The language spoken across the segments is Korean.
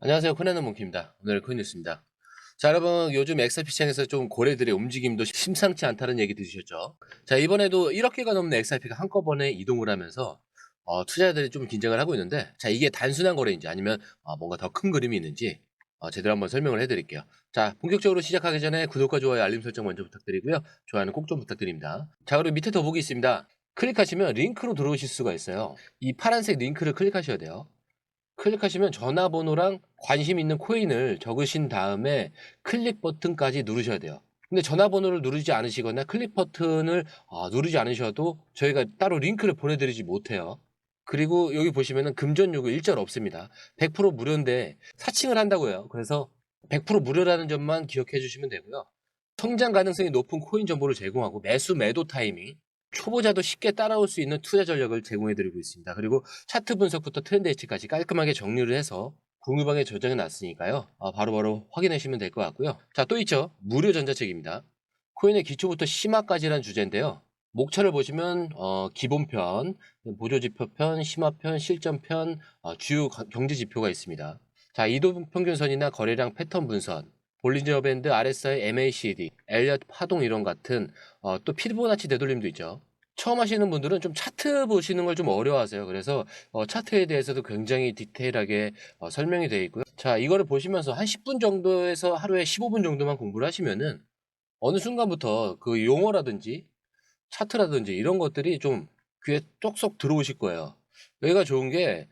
안녕하세요. 코난의 몽키입니다. 오늘 코인뉴스입니다. 자, 여러분 요즘 XRP 시장에서 좀 고래들의 움직임도 심상치 않다는 얘기 들으셨죠? 자, 이번에도 1억 개가 넘는 XRP가 한꺼번에 이동을 하면서 투자자들이 좀 긴장을 하고 있는데, 자, 이게 단순한 거래인지 아니면 뭔가 더 큰 그림이 있는지 제대로 한번 설명을 해드릴게요. 자, 본격적으로 시작하기 전에 구독과 좋아요, 알림 설정 먼저 부탁드리고요. 좋아요는 꼭 좀 부탁드립니다. 자, 그리고 밑에 더보기 있습니다. 클릭하시면 링크로 들어오실 수가 있어요. 이 파란색 링크를 클릭하셔야 돼요. 클릭하시면 전화번호랑 관심 있는 코인을 적으신 다음에 클릭 버튼까지 누르셔야 돼요. 근데 전화번호를 누르지 않으시거나 클릭 버튼을 누르지 않으셔도 저희가 따로 링크를 보내드리지 못해요. 그리고 여기 보시면은 금전 요구 일절 없습니다. 100% 무료인데 사칭을 한다고 해요. 그래서 100% 무료라는 점만 기억해 주시면 되고요. 성장 가능성이 높은 코인 정보를 제공하고 매수 매도 타이밍, 초보자도 쉽게 따라올 수 있는 투자 전략을 제공해 드리고 있습니다. 그리고 차트 분석부터 트렌드 예측까지 깔끔하게 정리를 해서 공유방에 저장해 놨으니까요. 바로바로 확인하시면 될 것 같고요. 자, 또 있죠. 무료 전자책입니다. 코인의 기초부터 심화까지란 주제인데요. 목차를 보시면 기본편, 보조지표편, 심화편, 실전편, 주요 경제지표가 있습니다. 자, 이동평균선이나 거래량 패턴 분선, 볼린저 밴드, RSI, MACD, 엘리엇 파동 이론 같은 또 피보나치 되돌림도 있죠. 처음 하시는 분들은 좀 차트 보시는 걸 좀 어려워하세요. 그래서 차트에 대해서도 굉장히 디테일하게 설명이 되어 있고요. 자, 이거를 보시면서 한 10분 정도에서 하루에 15분 정도만 공부를 하시면은 어느 순간부터 그 용어라든지 차트라든지 이런 것들이 좀 귀에 쏙쏙 들어오실 거예요. 여기가 좋은 게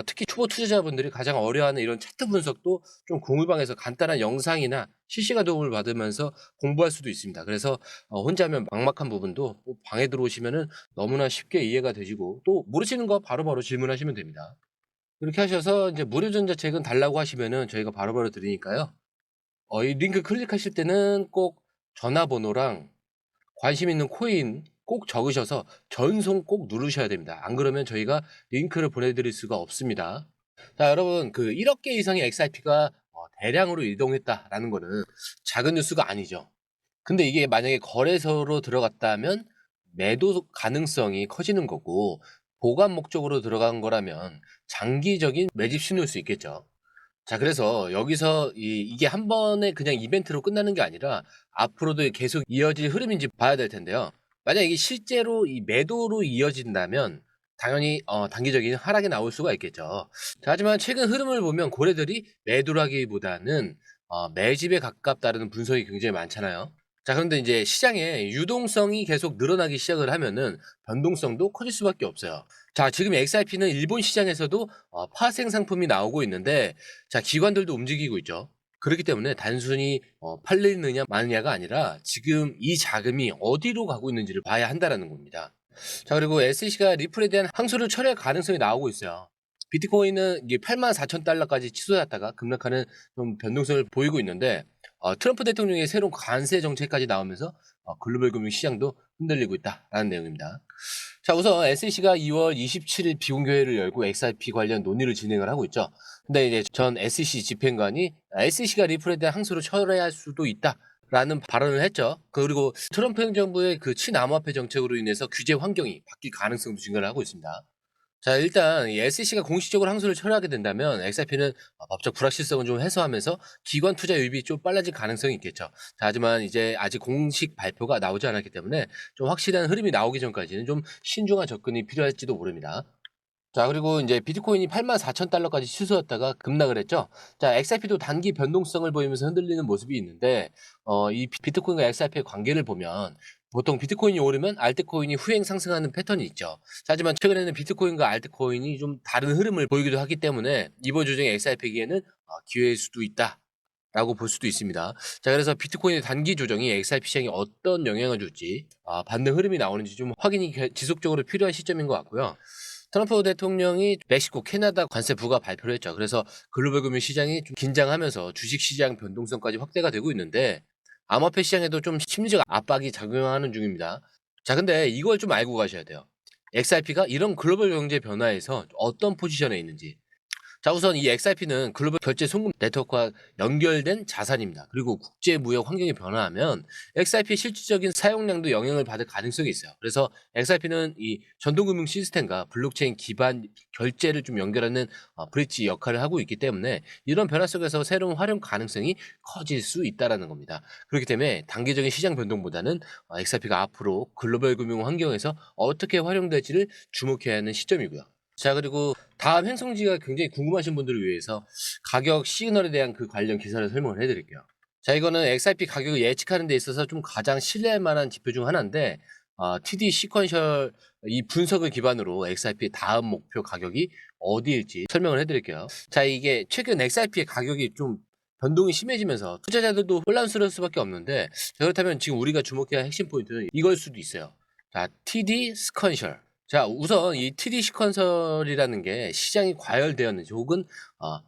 특히 초보 투자자분들이 가장 어려워하는 이런 차트 분석도 좀 공유방에서 간단한 영상이나 실시간 도움을 받으면서 공부할 수도 있습니다. 그래서 혼자 하면 막막한 부분도 방에 들어오시면은 너무나 쉽게 이해가 되시고, 또 모르시는 거 바로바로 질문하시면 됩니다. 이렇게 하셔서 이제 무료 전자책은 달라고 하시면은 저희가 바로바로 드리니까요. 이 링크 클릭하실 때는 꼭 전화번호랑 관심 있는 코인 꼭 적으셔서 전송 꼭 누르셔야 됩니다. 안 그러면 저희가 링크를 보내드릴 수가 없습니다. 자, 여러분, 그 1억 개 이상의 XRP가 대량으로 이동했다라는 거는 작은 뉴스가 아니죠. 근데 이게 만약에 거래소로 들어갔다면 매도 가능성이 커지는 거고, 보관 목적으로 들어간 거라면 장기적인 매집 신호일 수 있겠죠. 자, 그래서 여기서 이게 한 번에 그냥 이벤트로 끝나는 게 아니라 앞으로도 계속 이어질 흐름인지 봐야 될 텐데요. 만약 이게 실제로 이 매도로 이어진다면 당연히 단기적인 하락이 나올 수가 있겠죠. 자, 하지만 최근 흐름을 보면 고래들이 매도라기보다는 매집에 가깝다는 분석이 굉장히 많잖아요. 자, 그런데 이제 시장에 유동성이 계속 늘어나기 시작을 하면은 변동성도 커질 수밖에 없어요. 자, 지금 XRP는 일본 시장에서도 파생 상품이 나오고 있는데, 자, 기관들도 움직이고 있죠. 그렇기 때문에 단순히 팔리느냐 마느냐가 아니라 지금 이 자금이 어디로 가고 있는지를 봐야 한다는 겁니다. 자, 그리고 SEC가 리플에 대한 항소를 철회할 가능성이 나오고 있어요. 비트코인은 이게 84,000달러까지 치솟았다가 급락하는 좀 변동성을 보이고 있는데, 트럼프 대통령의 새로운 관세 정책까지 나오면서 글로벌 금융 시장도 흔들리고 있다라는 내용입니다. 자, 우선 SEC가 2월 27일 비공개회를 열고 XRP 관련 논의를 진행을 하고 있죠. 근데 이제 전 SEC 집행관이 SEC가 리플에 대한 항소를 철회할 수도 있다. 라는 발언을 했죠. 그리고 트럼프 행정부의 그 친암호화폐 정책으로 인해서 규제 환경이 바뀔 가능성도 증가를 하고 있습니다. 자, 일단 이 SEC가 공식적으로 항소를 철회하게 된다면 XRP는 법적 불확실성을 좀 해소하면서 기관 투자 유입이 좀 빨라질 가능성이 있겠죠. 자, 하지만 이제 아직 공식 발표가 나오지 않았기 때문에 좀 확실한 흐름이 나오기 전까지는 좀 신중한 접근이 필요할지도 모릅니다. 자, 그리고 이제 비트코인이 84,000달러까지 치솟았다가 급락을 했죠. 자, XRP도 단기 변동성을 보이면서 흔들리는 모습이 있는데, 이 비트코인과 XRP의 관계를 보면 보통 비트코인이 오르면 알트코인이 후행 상승하는 패턴이 있죠. 자, 하지만 최근에는 비트코인과 알트코인이 좀 다른 흐름을 보이기도 하기 때문에 이번 조정의 XRP기에는 기회일 수도 있다. 라고 볼 수도 있습니다. 자, 그래서 비트코인의 단기 조정이 XRP 시장에 어떤 영향을 줄지, 반등 흐름이 나오는지 좀 확인이 지속적으로 필요한 시점인 것 같고요. 트럼프 대통령이 멕시코, 캐나다 관세 부과 발표를 했죠. 그래서 글로벌 금융 시장이 좀 긴장하면서 주식 시장 변동성까지 확대가 되고 있는데, 암호화폐 시장에도 좀 심리적 압박이 작용하는 중입니다. 자, 근데 이걸 좀 알고 가셔야 돼요. XRP가 이런 글로벌 경제 변화에서 어떤 포지션에 있는지. 자, 우선 이 XRP는 글로벌 결제 송금 네트워크와 연결된 자산입니다. 그리고 국제 무역 환경이 변화하면 XRP의 실질적인 사용량도 영향을 받을 가능성이 있어요. 그래서 XRP는 이 전동금융 시스템과 블록체인 기반 결제를 좀 연결하는 브릿지 역할을 하고 있기 때문에 이런 변화 속에서 새로운 활용 가능성이 커질 수 있다는 겁니다. 그렇기 때문에 단기적인 시장 변동보다는 XRP가 앞으로 글로벌 금융 환경에서 어떻게 활용될지를 주목해야 하는 시점이고요. 자, 그리고 다음 행성지가 굉장히 궁금하신 분들을 위해서 가격 시그널에 대한 그 관련 기사를 설명을 해드릴게요. 자, 이거는 XRP 가격을 예측하는 데 있어서 좀 가장 신뢰할 만한 지표 중 하나인데 TD 시퀀셜 이 분석을 기반으로 XRP의 다음 목표 가격이 어디일지 설명을 해드릴게요. 자, 이게 최근 XRP의 가격이 좀 변동이 심해지면서 투자자들도 혼란스러울 수밖에 없는데, 그렇다면 지금 우리가 주목해야 할 핵심 포인트는 이걸 수도 있어요. 자, TD 스컨셜. 자, 우선 이 TD 시퀀설이라는 게 시장이 과열되었는지 혹은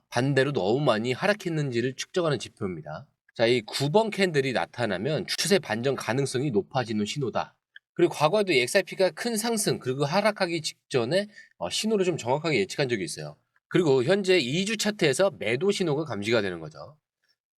반대로 너무 많이 하락했는지를 측정하는 지표입니다. 자, 이 9번 캔들이 나타나면 추세 반전 가능성이 높아지는 신호다. 그리고 과거에도 XRP가 큰 상승 그리고 하락하기 직전에 신호를 좀 정확하게 예측한 적이 있어요. 그리고 현재 2주 차트에서 매도 신호가 감지가 되는 거죠.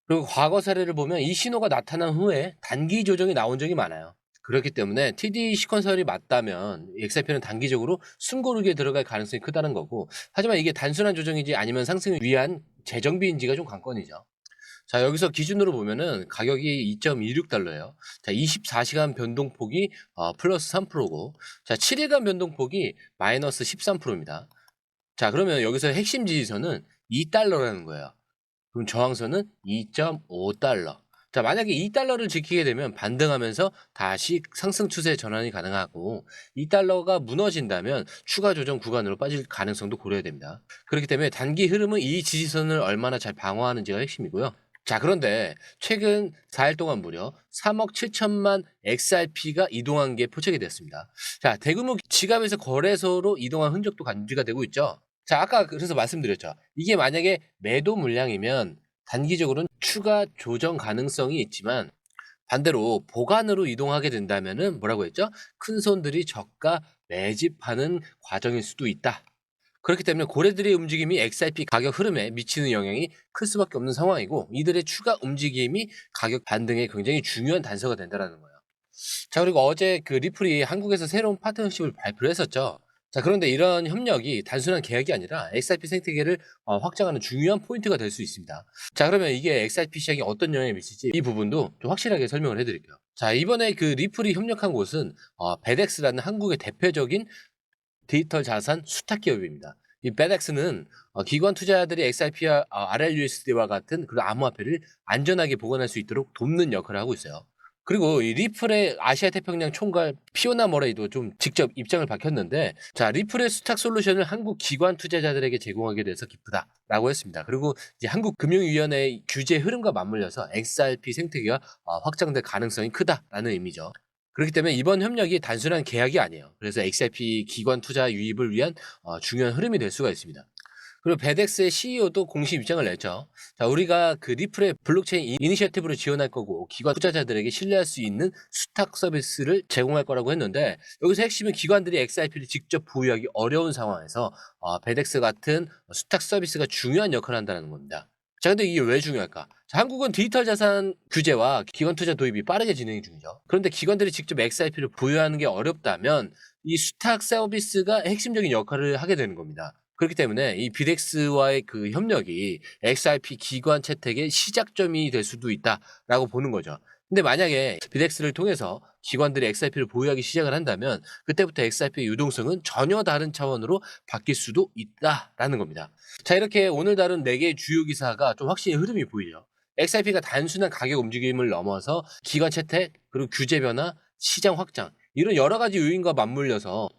그리고 과거 사례를 보면 이 신호가 나타난 후에 단기 조정이 나온 적이 많아요. 그렇기 때문에 TD 시퀀설이 맞다면 XRP는 단기적으로 숨고르기에 들어갈 가능성이 크다는 거고, 하지만 이게 단순한 조정인지 아니면 상승을 위한 재정비인지가 좀 관건이죠. 자, 여기서 기준으로 보면은 가격이 2.26달러예요. 자, 24시간 변동폭이 플러스 3%고, 자, 7일간 변동폭이 마이너스 13%입니다. 자, 그러면 여기서 핵심 지지선은 2달러라는 거예요. 그럼 저항선은 2.5달러. 자, 만약에 2달러를 지키게 되면 반등하면서 다시 상승 추세 전환이 가능하고, 2달러가 무너진다면 추가 조정 구간으로 빠질 가능성도 고려해야 됩니다. 그렇기 때문에 단기 흐름은 이 지지선을 얼마나 잘 방어하는지가 핵심이고요. 자, 그런데 최근 4일 동안 무려 3억 7천만 XRP가 이동한 게 포착이 됐습니다. 자, 대규모 지갑에서 거래소로 이동한 흔적도 감지가 되고 있죠. 자, 아까 그래서 말씀드렸죠. 이게 만약에 매도 물량이면 단기적으로는 추가 조정 가능성이 있지만, 반대로 보관으로 이동하게 된다면은 뭐라고 했죠? 큰 손들이 저가 매집하는 과정일 수도 있다. 그렇기 때문에 고래들의 움직임이 XRP 가격 흐름에 미치는 영향이 클 수밖에 없는 상황이고, 이들의 추가 움직임이 가격 반등에 굉장히 중요한 단서가 된다는 거예요. 자, 그리고 어제 그 리플이 한국에서 새로운 파트너십을 발표를 했었죠. 자, 그런데 이런 협력이 단순한 계약이 아니라 XRP 생태계를 확장하는 중요한 포인트가 될 수 있습니다. 자, 그러면 이게 XRP 시장에 어떤 영향을 미칠지 이 부분도 좀 확실하게 설명을 해드릴게요. 자, 이번에 그 리플이 협력한 곳은 베덱스라는 한국의 대표적인 디지털 자산 수탁 기업입니다. 이 베덱스는 기관 투자자들이 XRP와 RLUSD와 같은 그런 암호화폐를 안전하게 보관할 수 있도록 돕는 역할을 하고 있어요. 그리고 이 리플의 아시아 태평양 총괄 피오나 머레이도 좀 직접 입장을 밝혔는데, 자, 리플의 수탁 솔루션을 한국 기관 투자자들에게 제공하게 돼서 기쁘다라고 했습니다. 그리고 이제 한국금융위원회의 규제 흐름과 맞물려서 XRP 생태계가 확장될 가능성이 크다라는 의미죠. 그렇기 때문에 이번 협력이 단순한 계약이 아니에요. 그래서 XRP 기관 투자 유입을 위한 중요한 흐름이 될 수가 있습니다. 그리고 베덱스의 CEO도 공식 입장을 냈죠. 자, 우리가 그 리플의 블록체인 이니셔티브를 지원할 거고 기관 투자자들에게 신뢰할 수 있는 수탁 서비스를 제공할 거라고 했는데, 여기서 핵심은 기관들이 XRP를 직접 보유하기 어려운 상황에서 베덱스 같은 수탁 서비스가 중요한 역할을 한다는 겁니다. 자, 근데 이게 왜 중요할까? 자, 한국은 디지털 자산 규제와 기관 투자 도입이 빠르게 진행 중이죠. 그런데 기관들이 직접 XRP를 보유하는 게 어렵다면 이 수탁 서비스가 핵심적인 역할을 하게 되는 겁니다. 그렇기 때문에 이 비덱스와의 그 협력이 XRP 기관 채택의 시작점이 될 수도 있다라고 보는 거죠. 근데 만약에 비덱스를 통해서 기관들이 XRP를 보유하기 시작을 한다면 그때부터 XRP의 유동성은 전혀 다른 차원으로 바뀔 수도 있다라는 겁니다. 자, 이렇게 오늘 다룬 4개의 주요 기사가 좀 확실히 흐름이 보이죠. XRP가 단순한 가격 움직임을 넘어서 기관 채택, 그리고 규제 변화, 시장 확장, 이런 여러 가지 요인과 맞물려서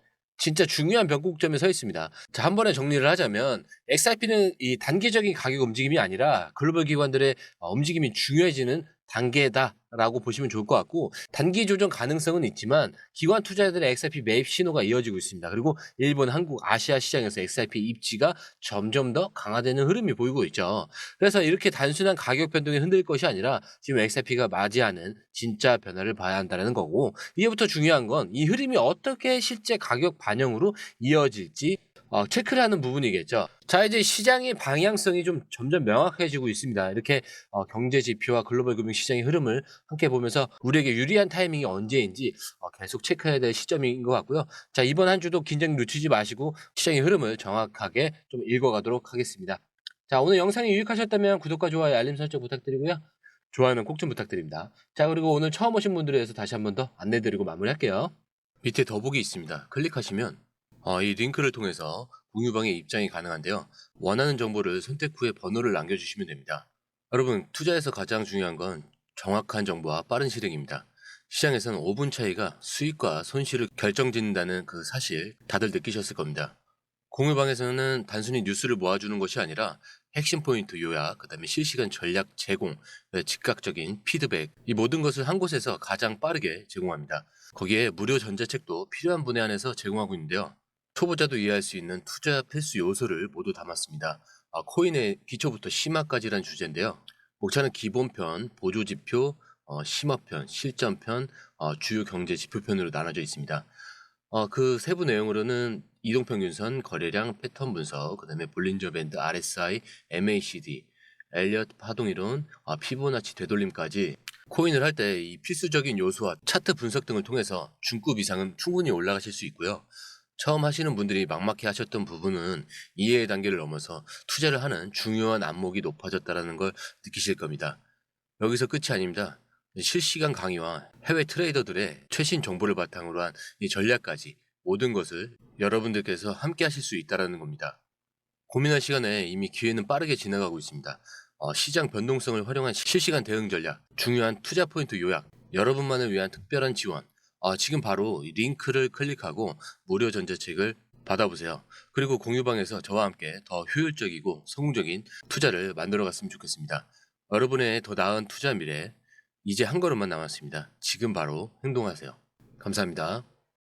진짜 중요한 변곡점에 서 있습니다. 자, 한 번에 정리를 하자면 XRP는 이 단기적인 가격 움직임이 아니라 글로벌 기관들의 움직임이 중요해지는 단계다라고 보시면 좋을 것 같고, 단기 조정 가능성은 있지만 기관 투자자들의 XRP 매입 신호가 이어지고 있습니다. 그리고 일본, 한국, 아시아 시장에서 XRP 입지가 점점 더 강화되는 흐름이 보이고 있죠. 그래서 이렇게 단순한 가격 변동에 흔들릴 것이 아니라 지금 XRP가 맞이하는 진짜 변화를 봐야 한다는 거고, 이제부터 중요한 건 이 흐름이 어떻게 실제 가격 반영으로 이어질지 체크를 하는 부분이겠죠. 자, 이제 시장의 방향성이 좀 점점 명확해지고 있습니다. 이렇게 경제 지표와 글로벌 금융 시장의 흐름을 함께 보면서 우리에게 유리한 타이밍이 언제인지 계속 체크해야 될 시점인 것 같고요. 자, 이번 한 주도 긴장 늦추지 마시고 시장의 흐름을 정확하게 좀 읽어가도록 하겠습니다. 자, 오늘 영상이 유익하셨다면 구독과 좋아요, 알림 설정 부탁드리고요. 좋아요는 꼭 좀 부탁드립니다. 자, 그리고 오늘 처음 오신 분들에 대해서 다시 한 번 더 안내드리고 마무리할게요. 밑에 더보기 있습니다. 클릭하시면 이 링크를 통해서 공유방에 입장이 가능한데요. 원하는 정보를 선택 후에 번호를 남겨주시면 됩니다. 여러분, 투자에서 가장 중요한 건 정확한 정보와 빠른 실행입니다. 시장에서는 5분 차이가 수익과 손실을 결정짓는다는 그 사실 다들 느끼셨을 겁니다. 공유방에서는 단순히 뉴스를 모아주는 것이 아니라 핵심 포인트 요약, 그다음에 실시간 전략 제공, 즉각적인 피드백, 이 모든 것을 한 곳에서 가장 빠르게 제공합니다. 거기에 무료 전자책도 필요한 분에 한해서 제공하고 있는데요. 초보자도 이해할 수 있는 투자 필수 요소를 모두 담았습니다. 코인의 기초부터 심화까지란 주제인데요. 목차는 기본편, 보조지표, 심화편, 실전편, 주요 경제 지표편으로 나눠져 있습니다. 그 세부 내용으로는 이동평균선, 거래량, 패턴 분석, 그다음에 볼린저 밴드, RSI, MACD, 엘리엇 파동이론, 피보나치 되돌림까지 코인을 할 때 이 필수적인 요소와 차트 분석 등을 통해서 중급 이상은 충분히 올라가실 수 있고요. 처음 하시는 분들이 막막해 하셨던 부분은 이해의 단계를 넘어서 투자를 하는 중요한 안목이 높아졌다는 걸 느끼실 겁니다. 여기서 끝이 아닙니다. 실시간 강의와 해외 트레이더들의 최신 정보를 바탕으로 한 이 전략까지 모든 것을 여러분들께서 함께 하실 수 있다는 겁니다. 고민할 시간에 이미 기회는 빠르게 지나가고 있습니다. 시장 변동성을 활용한 실시간 대응 전략, 중요한 투자 포인트 요약, 여러분만을 위한 특별한 지원. 지금 바로 이 링크를 클릭하고 무료 전자책을 받아보세요. 그리고 공유방에서 저와 함께 더 효율적이고 성공적인 투자를 만들어 갔으면 좋겠습니다. 여러분의 더 나은 투자 미래, 이제 한 걸음만 남았습니다. 지금 바로 행동하세요. 감사합니다.